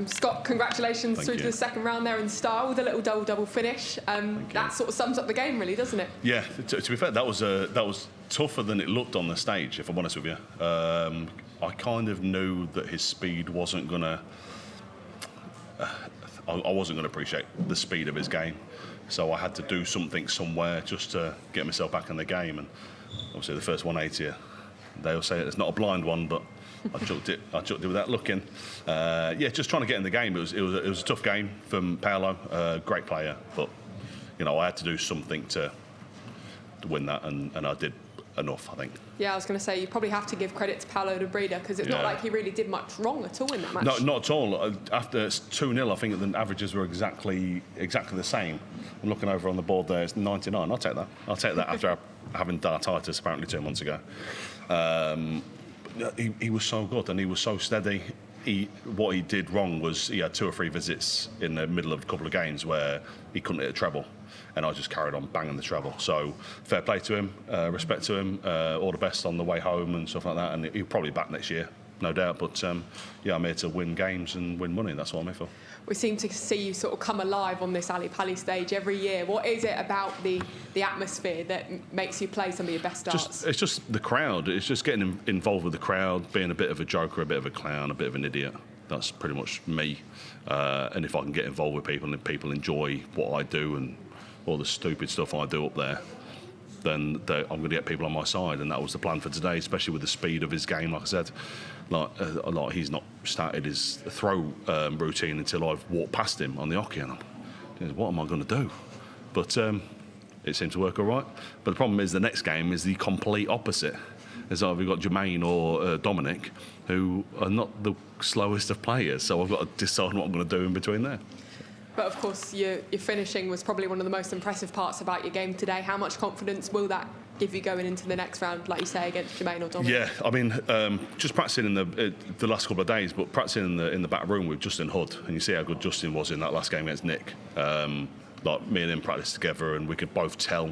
Scott, congratulations Thank through you. to the second round there in style with a little double finish. That sort of sums up the game, really, doesn't it? Yeah, to be fair, that was tougher than it looked on the stage, if I'm honest with you. I kind of knew that his speed wasn't going to... I wasn't going to appreciate the speed of his game. So I had to do something somewhere just to get myself back in the game. And obviously the first 180, they'll say it's not a blind one, but I chucked it without looking. Yeah, just trying to get in the game. It was a tough game from Paulo, great player, but you know I had to do something to win that, and I did enough, I think. Yeah, I was going to say you probably have to give credit to Paulo Nebrida because it's not like he really did much wrong at all in that match. No, not at all. After 2-0, I think the averages were exactly the same. I'm looking over on the board there. It's 99. I'll take that. I'll take that after having Dartitis apparently 2 months ago. He was so good and he was so steady. What he did wrong was he had 2 or 3 visits in the middle of a couple of games where he couldn't hit a treble, and I just carried on banging the treble. So fair play to him, respect to him, all the best on the way home and stuff like that. And he'll probably be back next year, no doubt. But yeah, I'm here to win games and win money. That's what I'm here for. We seem to see you sort of come alive on this Ali Pali stage every year. What is it about the atmosphere that makes you play some of your best darts? It's just the crowd. It's just getting involved with the crowd, being a bit of a joker, a bit of a clown, a bit of an idiot. That's pretty much me. And if I can get involved with people and people enjoy what I do and all the stupid stuff I do up there, then I'm going to get people on my side. And that was the plan for today, especially with the speed of his game. Like I said, like he's not started his throw routine until I've walked past him on the hockey, and I'm thinking, what am I going to do? But it seemed to work all right. But the problem is the next game is the complete opposite. It's either got Jermaine or Dominic, who are not the slowest of players. So I've got to decide what I'm going to do in between there. But of course, your finishing was probably one of the most impressive parts about your game today. How much confidence will that give you going into the next round, like you say, against Jermaine or Dominic? Yeah, I mean, just practicing in the last couple of days, but practicing in the back room with Justin Hood, and you see how good Justin was in that last game against Nick. Like me and him practiced together, and we could both tell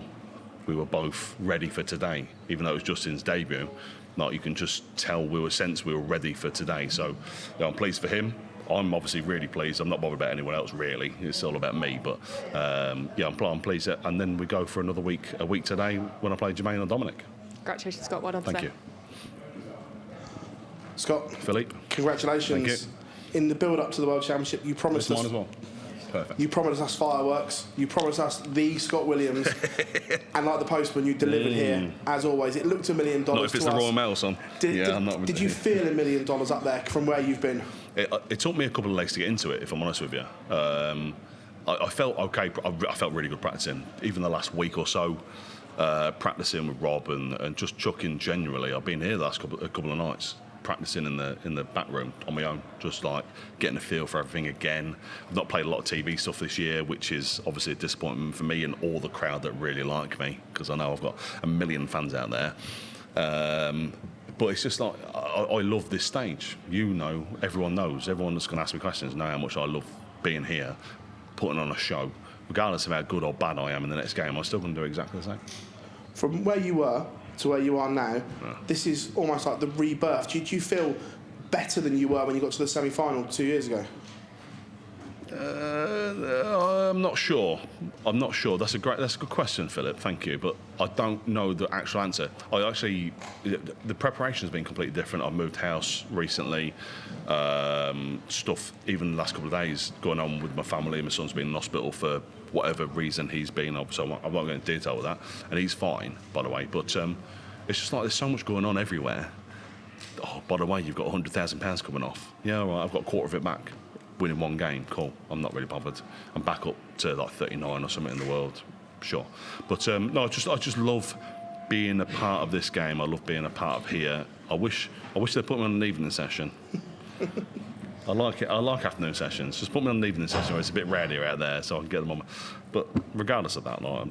we were both ready for today, even though it was Justin's debut. Like you can just tell we were ready for today. So yeah, I'm pleased for him. I'm obviously really pleased. I'm not bothered about anyone else really. It's all about me. But yeah, I'm pleased. And then we go for another week, a week today when I play Jermaine or Dominic. Congratulations, Scott. Well done. Thank you. Scott. Philippe. Congratulations. Thank you. In the build-up to the World Championship, you promised That's us... mine as well. Perfect. You promised us fireworks. You promised us the Scott Williams. And like the postman, you delivered here, as always. It looked $1 million Not if it's the Royal Mail, son. Did you feel $1 million up there from where you've been? It took me a couple of legs to get into it, if I'm honest with you. I felt okay. I felt really good practicing. Even the last week or so, practicing with Rob and just chucking generally. I've been here the last couple of nights, practicing in the back room on my own, just like getting a feel for everything again. I've not played a lot of TV stuff this year, which is obviously a disappointment for me and all the crowd that really like me, because I know I've got 1 million fans out there. But it's just like, I love this stage. You know, everyone knows. Everyone that's going to ask me questions know how much I love being here, putting on a show. Regardless of how good or bad I am in the next game, I'm still going to do exactly the same. From where you were to where you are now, this is almost like the rebirth. Do you feel better than you were when you got to the semi-final 2 years ago? I'm not sure. That's a good question, Philip. Thank you, but I don't know the actual answer. The preparation has been completely different. I've moved house recently. Stuff even the last couple of days going on with my family. My son's been in hospital for whatever reason he's been. So I'm not going into detail with that, and he's fine, by the way. But it's just like there's so much going on everywhere. Oh, by the way, you've got £100,000 coming off. Yeah, all right, I've got a quarter of it back. Winning one game, cool. I'm not really bothered. I'm back up to like 39 or something in the world, sure. But no, I just love being a part of this game. I love being a part of here. I wish they'd put me on an evening session. I like it. I like afternoon sessions. Just put me on an evening session where it's a bit rowdier out there, so I can get them on. But regardless of that, like,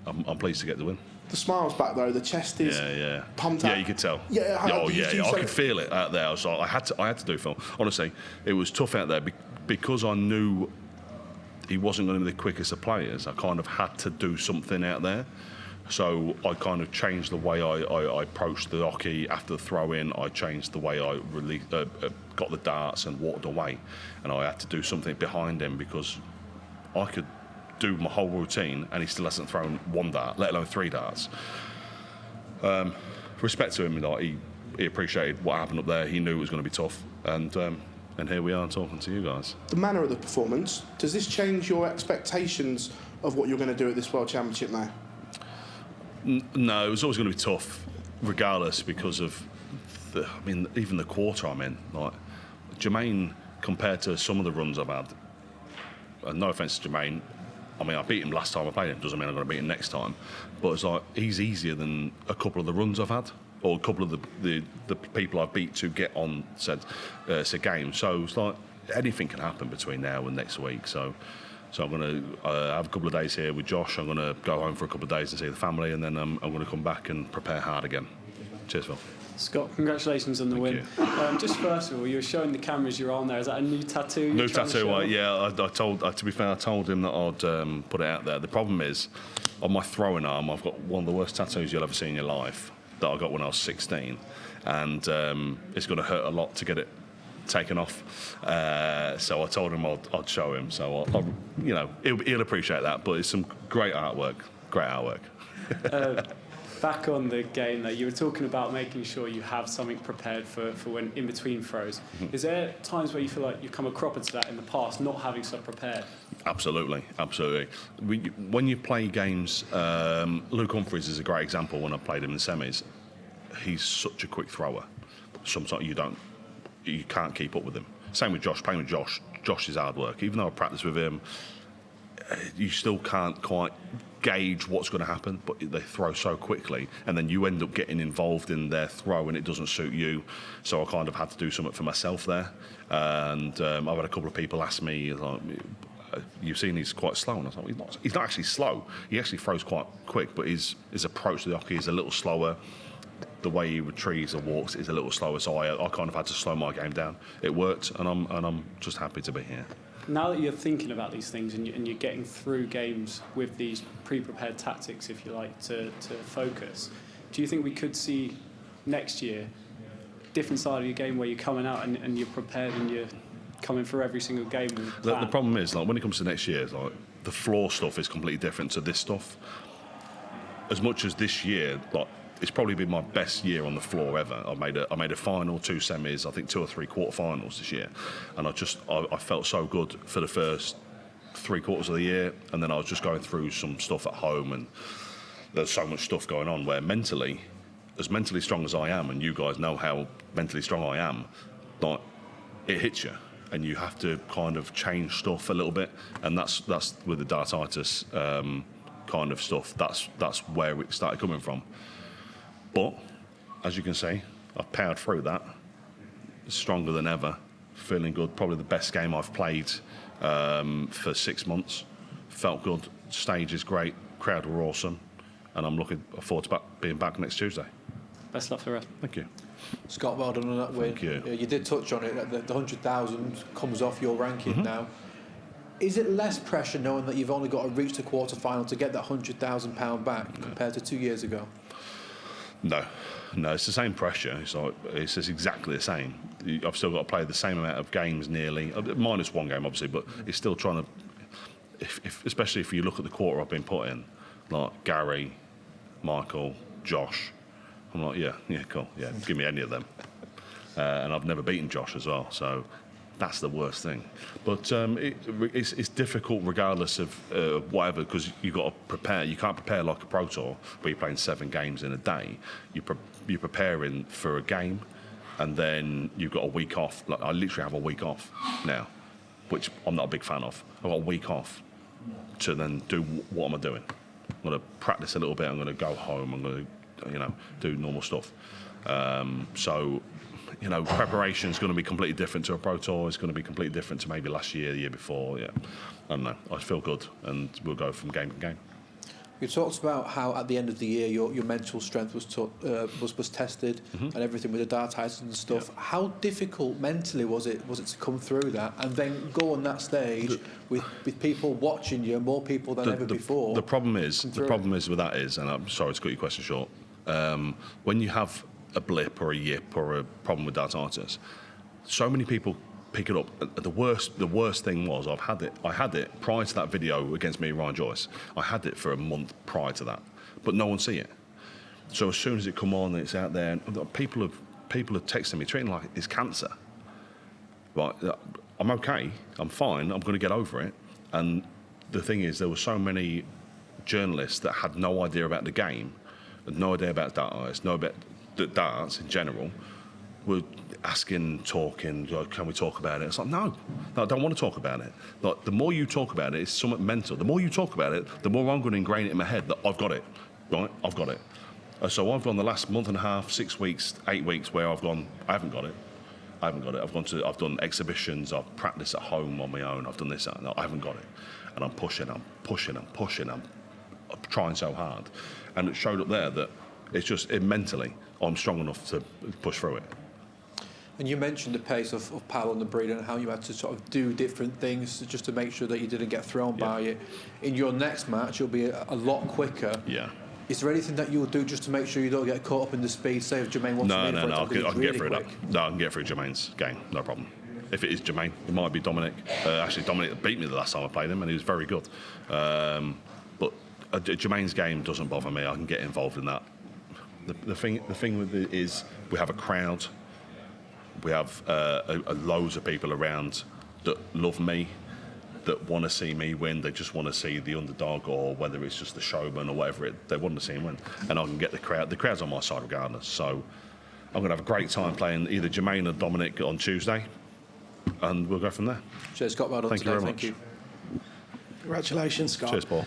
I'm pleased to get the win. The smile's back though. The chest is pumped out. Yeah, you could tell. Yeah, I could feel it out there. So I had to do film. Honestly, it was tough out there because I knew he wasn't going to be the quickest of players. I kind of had to do something out there. So I kind of changed the way I approached the hockey after the throw-in. I changed the way I got the darts and walked away. And I had to do something behind him because I could do my whole routine and he still hasn't thrown one dart, let alone 3 darts. Respect to him, like, he appreciated what happened up there. He knew it was going to be tough. And here we are talking to you guys. The manner of the performance, does this change your expectations of what you're going to do at this World Championship now? No, it was always going to be tough, regardless, because of even the quarter I'm in. Like, Jermaine, compared to some of the runs I've had, and no offence to Jermaine, I beat him last time I played him, doesn't mean I'm going to beat him next time. But it's like, he's easier than a couple of the runs I've had, or a couple of the people I've beat to get on said game. So it's like, anything can happen between now and next week. So I'm going to have a couple of days here with Josh. I'm going to go home for a couple of days and see the family, and then I'm going to come back and prepare hard again. Cheers, Phil. Scott, congratulations on the win. Just first of all, you were showing the cameras you're on there. Is that a new tattoo? New tattoo, yeah. To be fair, I told him that I'd put it out there. The problem is, on my throwing arm, I've got one of the worst tattoos you'll ever see in your life that I got when I was 16. And it's going to hurt a lot to get it taken off. So I told him I'd show him. So he'll appreciate that. But it's some great artwork. Back on the game, you were talking about making sure you have something prepared for when in between throws. Mm-hmm. Is there times where you feel like you've come a cropper to that in the past, not having stuff prepared? Absolutely. When you play games, Luke Humphries is a great example. When I played him in the semis, he's such a quick thrower. Sometimes you can't keep up with him. Same with Josh. Playing with Josh is hard work. Even though I practice with him, you still can't quite gauge what's going to happen, but they throw so quickly, and then you end up getting involved in their throw and it doesn't suit you. So I kind of had to do something for myself there. And I've had a couple of people ask me, like, you've seen he's quite slow, and I was like, he's not actually slow. He actually throws quite quick, but his approach to the hockey is a little slower. The way he retrieves or walks is a little slower, so I kind of had to slow my game down. It worked, and I'm just happy to be here. Now that you're thinking about these things and you're getting through games with these pre-prepared tactics, if you like, to focus, do you think we could see next year different side of your game where you're coming out and you're prepared and you're coming for every single game? The problem is, like, when it comes to next year, like, the floor stuff is completely different to this stuff. As much as this year, like, it's probably been my best year on the floor ever. I made a final, 2 semis, I think 2 or 3 quarterfinals this year, and I felt so good for the first 3 quarters of the year, and then I was just going through some stuff at home, and there's so much stuff going on where mentally, as mentally strong as I am, and you guys know how mentally strong I am, like, it hits you, and you have to kind of change stuff a little bit, and that's with the DARTITIS kind of stuff. That's where it started coming from. But, as you can see, I've powered through that, stronger than ever, feeling good. Probably the best game I've played for 6 months. Felt good, stage is great, crowd were awesome, and I'm looking forward to being back next Tuesday. Best luck for the rest. Thank you. Scott, well done on that win. Thank you. You did touch on it, the 100,000 comes off your ranking now. Is it less pressure knowing that you've only got to reach the quarter-final to get that £100,000 back compared to 2 years ago? No, it's the same pressure. It's just exactly the same. I've still got to play the same amount of games nearly, minus 1 game obviously, but it's still trying to, especially if you look at the quarter I've been put in, like Gary, Michael, Josh, I'm like, yeah, cool, yeah, give me any of them. And I've never beaten Josh as well, so that's the worst thing. But it's difficult regardless of whatever, because you've got to prepare. You can't prepare like a Pro Tour where you're playing 7 games in a day. You're preparing for a game, and then you've got a week off. Like, I literally have a week off now, which I'm not a big fan of. I've got a week off to then do what am I doing? I'm going to practice a little bit. I'm going to go home. I'm going to, do normal stuff. So, preparation is going to be completely different to a Pro Tour. It's going to be completely different to maybe last year, the year before. Yeah, I don't know. I feel good, and we'll go from game to game. You talked about how at the end of the year your mental strength was tested and everything with the DARTITIS and stuff. Yeah. How difficult mentally was it to come through that and then go on that stage with people watching you, more people than ever before? The problem is with that is, and I'm sorry to cut your question short, when you have a blip or a yip or a problem with DARTITIS, so many people pick it up. The worst thing was I had it prior to that video against me and Ryan Joyce. I had it for a month prior to that, but no one see it. So as soon as it come on and it's out there, and people are texting me, treating it like it's cancer. Right, I'm okay, I'm fine, I'm going to get over it. And the thing is, there were so many journalists that had no idea about the game, had no idea about DARTITIS, no about the darts in general, were asking, talking, can we talk about it? It's like, no, I don't want to talk about it. Like, the more you talk about it, it's somewhat mental. The more you talk about it, the more I'm going to ingrain it in my head that I've got it, right? I've got it. So I've gone the last month and a half, 6 weeks, 8 weeks, where I've gone, I haven't got it. I've done exhibitions, I've practiced at home on my own, I've done this, no, I haven't got it. And I'm pushing, I'm trying so hard. And it showed up there that it's just, mentally, I'm strong enough to push through it. And you mentioned the pace of Paulo Nebrida and how you had to sort of do different things just to make sure that you didn't get thrown by it. In your next match, you'll be a lot quicker. Yeah. Is there anything that you'll do just to make sure you don't get caught up in the speed? Say if Jermaine wants to No, I can really get through quick. that. No, I can get through Jermaine's game, no problem. If it is Jermaine, it might be Dominic. Actually, Dominic beat me the last time I played him, and he was very good. But Jermaine's game doesn't bother me. I can get involved in that. The thing with it is we have a crowd. We have loads of people around that love me, that want to see me win. They just want to see the underdog, or whether it's just the showman or whatever they want to see him win. And I can get the crowd. The crowd's on my side regardless. So I'm going to have a great time playing either Jermaine or Dominic on Tuesday, and we'll go from there. Cheers, Scott. Well done Thank today. you very Thank much. you. Congratulations, Scott. Cheers, Paul.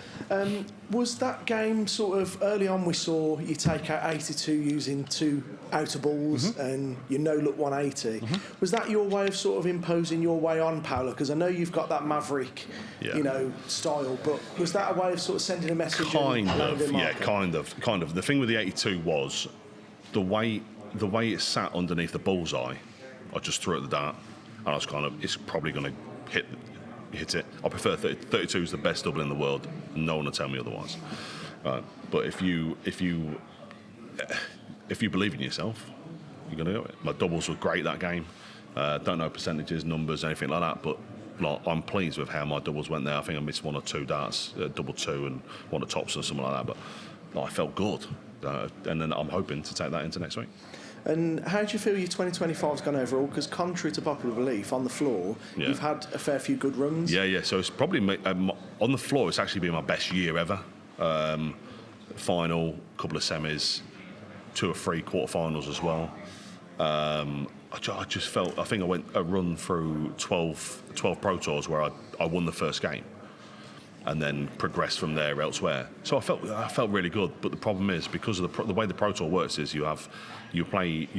Was that game sort of early on? We saw you take out 82 using 2 outer balls and your no-look 180. Was that your way of sort of imposing your way on Paulo? Because I know you've got that Maverick, style, but was that a way of sort of sending a message? Kind of. The thing with the 82 was the way it sat underneath the bullseye. I just threw at the dart, and I was kind of, it's probably going to hit it. I prefer 32 is the best double in the world. No one will tell me otherwise. But if you believe in yourself, you're going to do it. My doubles were great that game. Don't know percentages, numbers, anything like that, but I'm pleased with how my doubles went there. I think I missed 1 or 2 darts, double 2 and 1 at tops or something like that, but I felt good. And then I'm hoping to take that into next week. And how do you feel your 2025's gone overall? Because contrary to popular belief, on the floor, you've had a fair few good runs. Yeah. So it's probably on the floor. It's actually been my best year ever. Final, couple of semis, 2 or 3 quarterfinals as well. I just felt. I think I went a run through 12 Pro Tours where I won the first game, and then progressed from there elsewhere. So I felt really good. But the problem is, because of the way the Pro Tour works, is you'll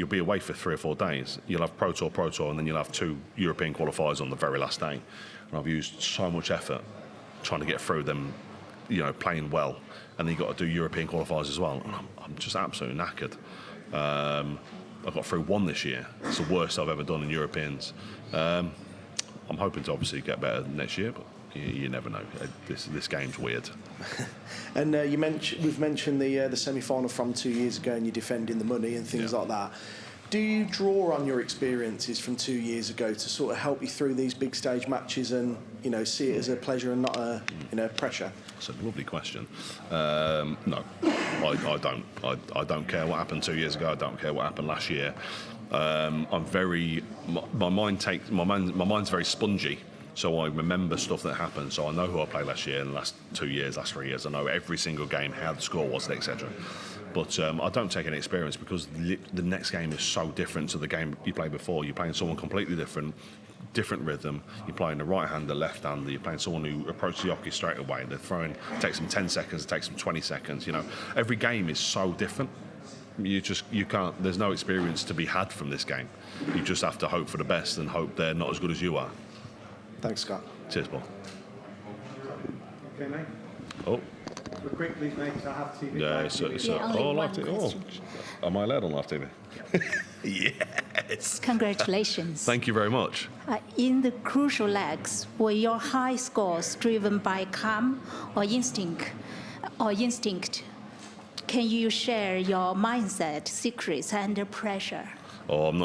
be away for 3 or 4 days. You'll have Pro Tour, and then you'll have 2 European qualifiers on the very last day. And I've used so much effort trying to get through them, playing well, and then you've got to do European qualifiers as well. And I'm just absolutely knackered. I got through 1 this year. It's the worst I've ever done in Europeans. I'm hoping to obviously get better next year, but you never know. This game's weird. And we've mentioned the semi-final from 2 years ago, and you're defending the money and things like that. Do you draw on your experiences from 2 years ago to sort of help you through these big stage matches and see it as a pleasure and not a pressure? That's a lovely question. No, I don't. I don't care what happened 2 years ago. I don't care what happened last year. I'm very. My mind's very spongy. So I remember stuff that happened. So I know who I played last year, and the last 2 years, last 3 years. I know every single game, how the score was, etc. But I don't take any experience, because the next game is so different to the game you played before. You're playing someone completely different rhythm. You're playing the right hander, left hander. You're playing someone who approaches the hockey straight away. They're throwing. It takes them 10 seconds. It takes them 20 seconds. Every game is so different. You can't. There's no experience to be had from this game. You just have to hope for the best and hope they're not as good as you are. Thanks, Scott. Cheers, Paul. Okay, mate. Oh. But quick, please, mate, 'cause I have TV. Yeah, so only oh, one live TV. Oh, question. am I allowed on live TV? Yes. Congratulations. Thank you very much. In the crucial legs, were your high scores driven by calm or instinct? Can you share your mindset, secrets under pressure? Oh, I'm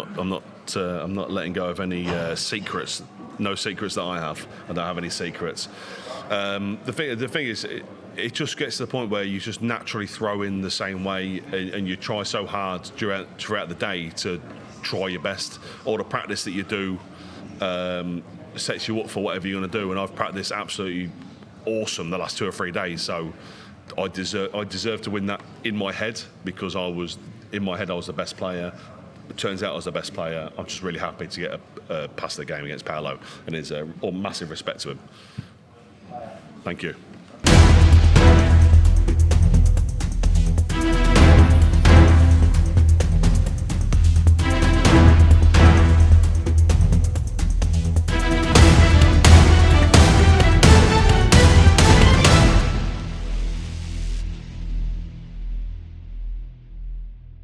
not letting go of any secrets. No secrets that I have. I don't have any secrets. The thing is, it just gets to the point where you just naturally throw in the same way, and you try so hard throughout the day to try your best. All the practice that you do sets you up for whatever you're going to do. And I've practiced absolutely awesome the last 2 or 3 days. So I deserve to win that in my head, because I was the best player. It turns out I was the best player. I'm just really happy to get past the game against Paulo, and it's all massive respect to him. Thank you.